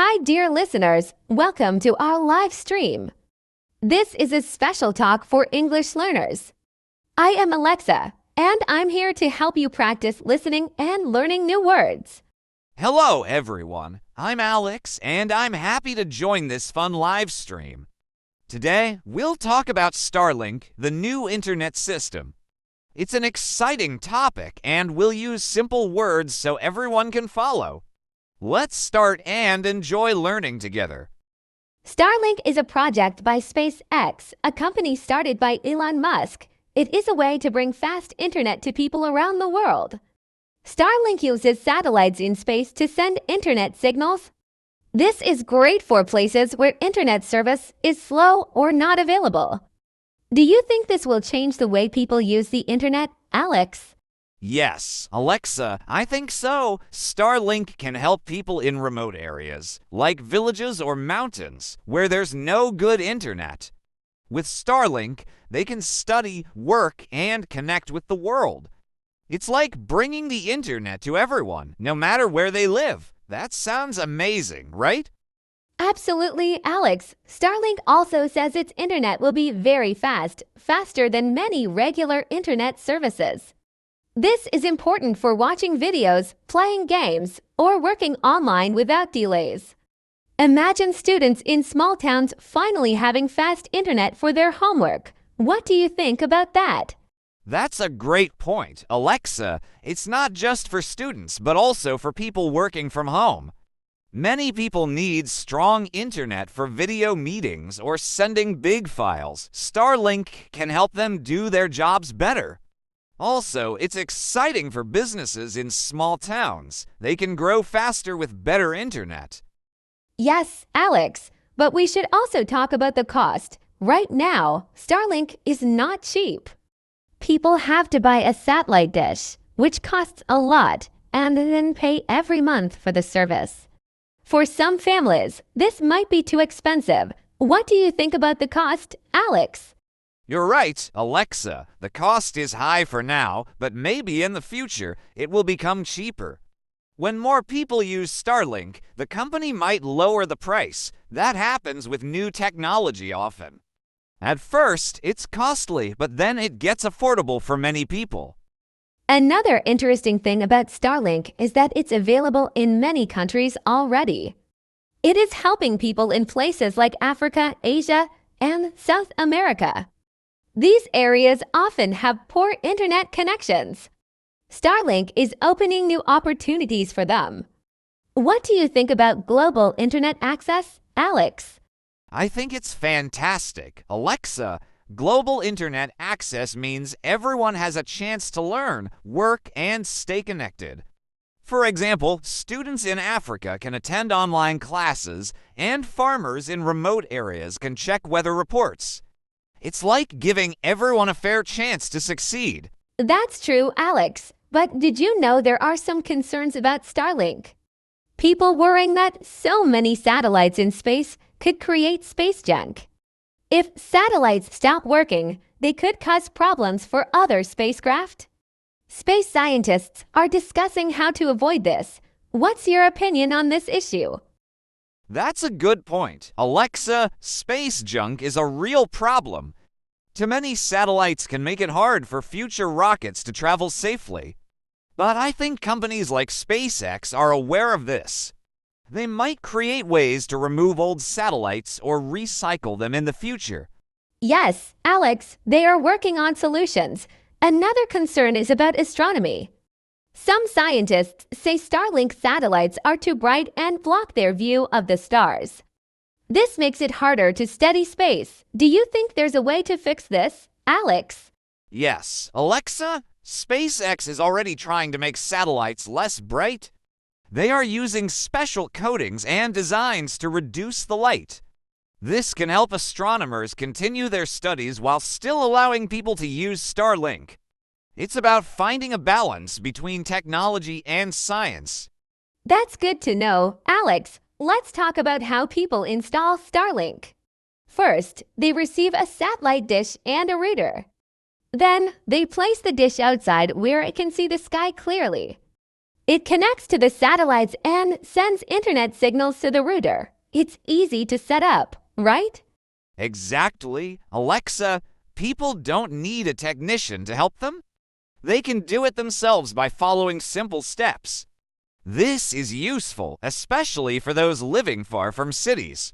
Hi, dear listeners. Welcome to our live stream. This is a special talk for English learners. I am Alexa, and I'm here to help you practice listening and learning new words. Hello, everyone. I'm Alex, and I'm happy to join this fun live stream. Today, we'll talk about Starlink, the new internet system. It's an exciting topic, and we'll use simple words so everyone can follow. Let's start and enjoy learning together. Starlink is a project by SpaceX, a company started by Elon Musk. It is a way to bring fast internet to people around the world. Starlink uses satellites in space to send internet signals. This is great for places where internet service is slow or not available. Do you think this will change the way people use the internet, Alex? Yes, Alexa, I think so. Starlink can help people in remote areas, like villages or mountains, where there's no good internet. With Starlink, they can study, work, and connect with the world. It's like bringing the internet to everyone, no matter where they live. That sounds amazing, right? Absolutely, Alex. Starlink also says its internet will be very fast, faster than many regular internet services. This is important for watching videos, playing games, or working online without delays. Imagine students in small towns finally having fast internet for their homework. What do you think about that? That's a great point. Alexa, it's not just for students, but also for people working from home. Many people need strong internet for video meetings or sending big files. Starlink can help them do their jobs better. Also, it's exciting for businesses in small towns. They can grow faster with better internet. Yes, Alex, but we should also talk about the cost. Right now, Starlink is not cheap. People have to buy a satellite dish, which costs a lot, and then pay every month for the service. For some families, this might be too expensive. What do you think about the cost, Alex? You're right, Alexa. The cost is high for now, but maybe in the future it will become cheaper. When more people use Starlink, the company might lower the price. That happens with new technology often. At first, it's costly, but then it gets affordable for many people. Another interesting thing about Starlink is that it's available in many countries already. It is helping people in places like Africa, Asia, and South America. These areas often have poor internet connections. Starlink is opening new opportunities for them. What do you think about global internet access, Alex? I think it's fantastic. Alexa, global internet access means everyone has a chance to learn, work, and stay connected. For example, students in Africa can attend online classes, and farmers in remote areas can check weather reports. It's like giving everyone a fair chance to succeed. That's true, Alex. But did you know there are some concerns about Starlink? People worrying that so many satellites in space could create space junk. If satellites stop working, they could cause problems for other spacecraft. Space scientists are discussing how to avoid this. What's your opinion on this issue? That's a good point. Alexa, space junk is a real problem. Too many satellites can make it hard for future rockets to travel safely. But I think companies like SpaceX are aware of this. They might create ways to remove old satellites or recycle them in the future. Yes, Alex, they are working on solutions. Another concern is about astronomy. Some scientists say Starlink satellites are too bright and block their view of the stars. This makes it harder to study space. Do you think there's a way to fix this, Alex? Yes, Alexa, SpaceX is already trying to make satellites less bright. They are using special coatings and designs to reduce the light. This can help astronomers continue their studies while still allowing people to use Starlink. It's about finding a balance between technology and science. That's good to know. Alex, let's talk about how people install Starlink. First, they receive a satellite dish and a router. Then, they place the dish outside where it can see the sky clearly. It connects to the satellites and sends internet signals to the router. It's easy to set up, right? Exactly. Alexa, people don't need a technician to help them. They can do it themselves by following simple steps. This is useful, especially for those living far from cities.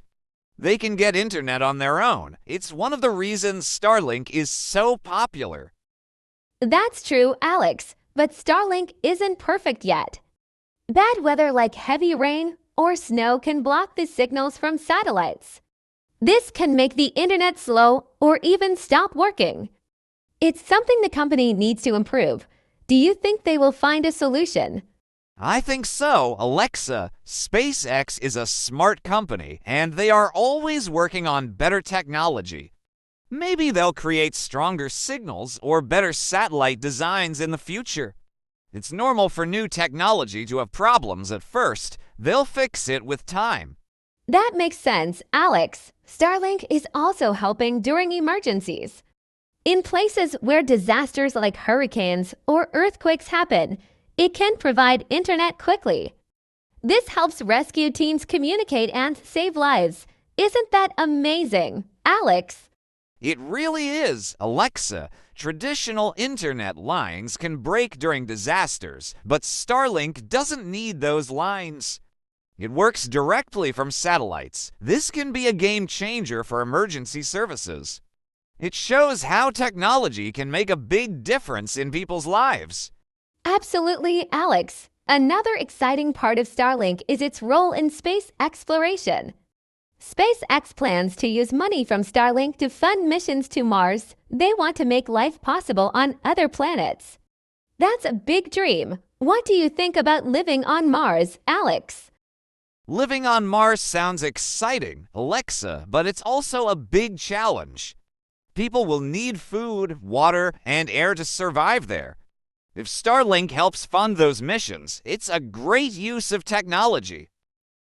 They can get internet on their own. It's one of the reasons Starlink is so popular. That's true, Alex, but Starlink isn't perfect yet. Bad weather like heavy rain or snow can block the signals from satellites. This can make the internet slow or even stop working. It's something the company needs to improve. Do you think they will find a solution? I think so, Alexa. SpaceX is a smart company, and they are always working on better technology. Maybe they'll create stronger signals or better satellite designs in the future. It's normal for new technology to have problems at first. They'll fix it with time. That makes sense, Alex. Starlink is also helping during emergencies. In places where disasters like hurricanes or earthquakes happen, it can provide internet quickly. This helps rescue teams communicate and save lives. Isn't that amazing, Alex? It really is, Alexa. Traditional internet lines can break during disasters, but Starlink doesn't need those lines. It works directly from satellites. This can be a game changer for emergency services. It shows how technology can make a big difference in people's lives. Absolutely, Alex. Another exciting part of Starlink is its role in space exploration. SpaceX plans to use money from Starlink to fund missions to Mars. They want to make life possible on other planets. That's a big dream. What do you think about living on Mars, Alex? Living on Mars sounds exciting, Alexa, but it's also a big challenge. People will need food, water, and air to survive there. If Starlink helps fund those missions, it's a great use of technology.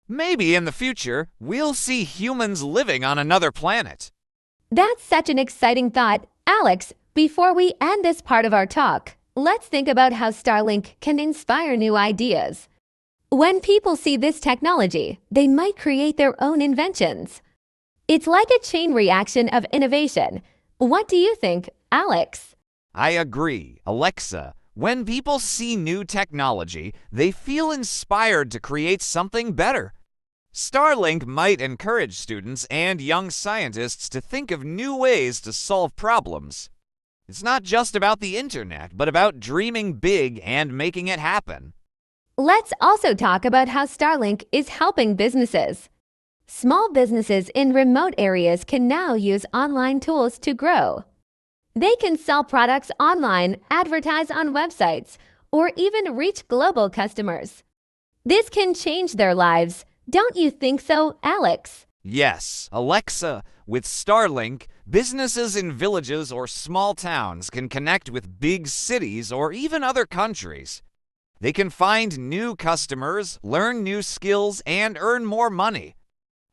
Maybe in the future, we'll see humans living on another planet. That's such an exciting thought. Alex, before we end this part of our talk, let's think about how Starlink can inspire new ideas. When people see this technology, they might create their own inventions. It's like a chain reaction of innovation. What do you think, Alex? I agree, Alexa. When people see new technology, they feel inspired to create something better. Starlink might encourage students and young scientists to think of new ways to solve problems. It's not just about the internet, but about dreaming big and making it happen. Let's also talk about how Starlink is helping businesses. Small businesses in remote areas can now use online tools to grow. They can sell products online, advertise on websites, or even reach global customers. This can change their lives. Don't you think so, Alex? Yes, Alexa. With Starlink, businesses in villages or small towns can connect with big cities or even other countries. They can find new customers, learn new skills, and earn more money.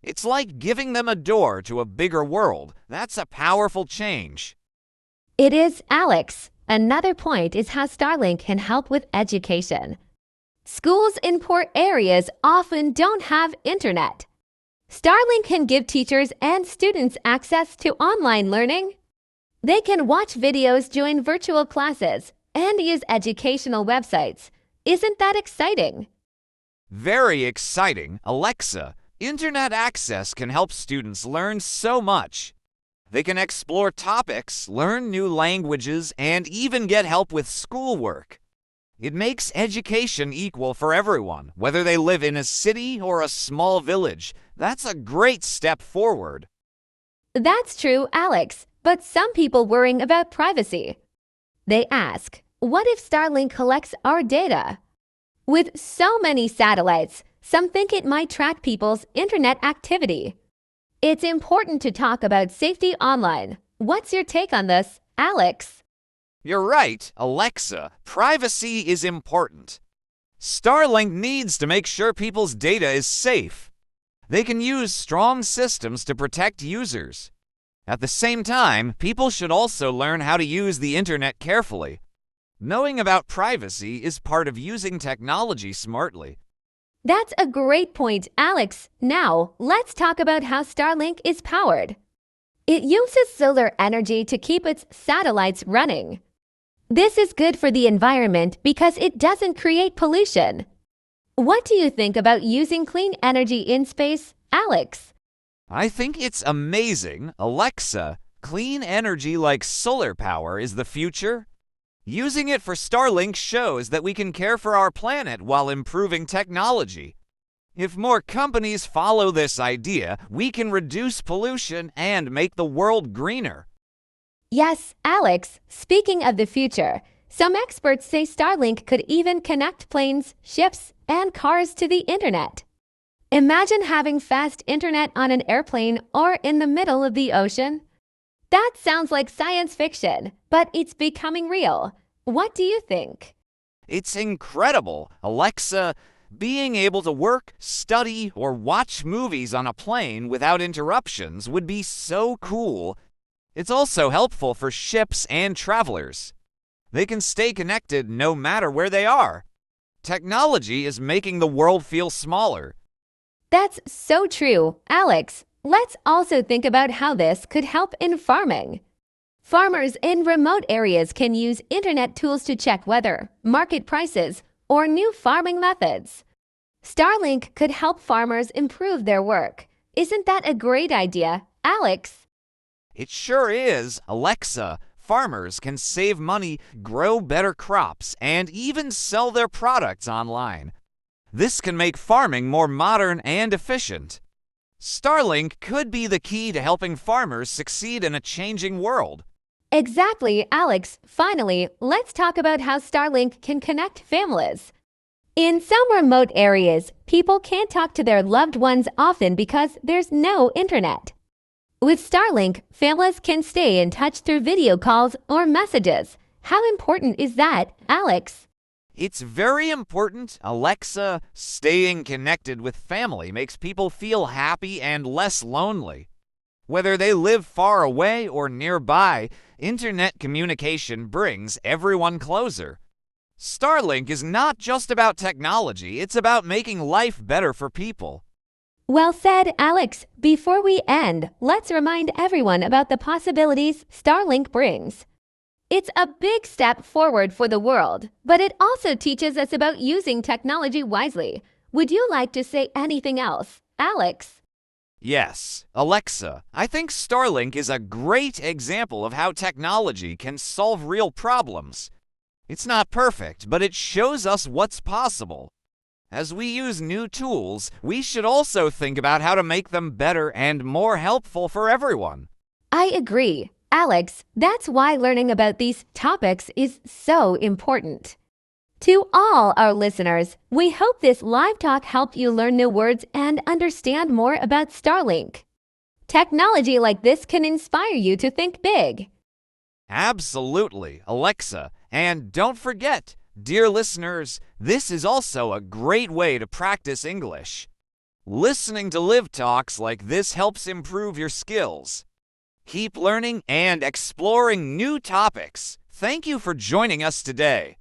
It's like giving them a door to a bigger world. That's a powerful change. It is, Alex. Another point is how Starlink can help with education. Schools in poor areas often don't have internet. Starlink can give teachers and students access to online learning. They can watch videos, join virtual classes, and use educational websites. Isn't that exciting? Very exciting, Alexa. Internet access can help students learn so much. They can explore topics, learn new languages, and even get help with schoolwork. It makes education equal for everyone, whether they live in a city or a small village. That's a great step forward. That's true, Alex, but some people worrying about privacy. They ask, what if Starlink collects our data? With so many satellites, some think it might track people's internet activity. It's important to talk about safety online. What's your take on this, Alex? You're right, Alexa. Privacy is important. Starlink needs to make sure people's data is safe. They can use strong systems to protect users. At the same time, people should also learn how to use the internet carefully. Knowing about privacy is part of using technology smartly. That's a great point, Alex. Now, let's talk about how Starlink is powered. It uses solar energy to keep its satellites running. This is good for the environment because it doesn't create pollution. What do you think about using clean energy in space, Alex? I think it's amazing, Alexa. Clean energy like solar power is the future. Using it for Starlink shows that we can care for our planet while improving technology. If more companies follow this idea, we can reduce pollution and make the world greener. Yes, Alex, speaking of the future, some experts say Starlink could even connect planes, ships, and cars to the internet. Imagine having fast internet on an airplane or in the middle of the ocean. That sounds like science fiction, but it's becoming real. What do you think? It's incredible, Alexa. Being able to work, study, or watch movies on a plane without interruptions would be so cool. It's also helpful for ships and travelers. They can stay connected no matter where they are. Technology is making the world feel smaller. That's so true, Alex. Let's also think about how this could help in farming. Farmers in remote areas can use internet tools to check weather, market prices, or new farming methods. Starlink could help farmers improve their work. Isn't that a great idea, Alex? It sure is, Alexa. Farmers can save money, grow better crops, and even sell their products online. This can make farming more modern and efficient. Starlink could be the key to helping farmers succeed in a changing world. Exactly, Alex. Finally, let's talk about how Starlink can connect families. In some remote areas, people can't talk to their loved ones often because there's no internet. With Starlink, families can stay in touch through video calls or messages. How important is that, Alex? It's very important, Alexa. Staying connected with family makes people feel happy and less lonely. Whether they live far away or nearby, internet communication brings everyone closer. Starlink is not just about technology, it's about making life better for people. Well said, Alex. Before we end, let's remind everyone about the possibilities Starlink brings. It's a big step forward for the world, but it also teaches us about using technology wisely. Would you like to say anything else, Alex? Yes, Alexa, I think Starlink is a great example of how technology can solve real problems. It's not perfect, but it shows us what's possible. As we use new tools, we should also think about how to make them better and more helpful for everyone. I agree. Alex, that's why learning about these topics is so important. To all our listeners, we hope this live talk helped you learn new words and understand more about Starlink. Technology like this can inspire you to think big. Absolutely, Alexa. And don't forget, dear listeners, this is also a great way to practice English. Listening to live talks like this helps improve your skills. Keep learning and exploring new topics. Thank you for joining us today.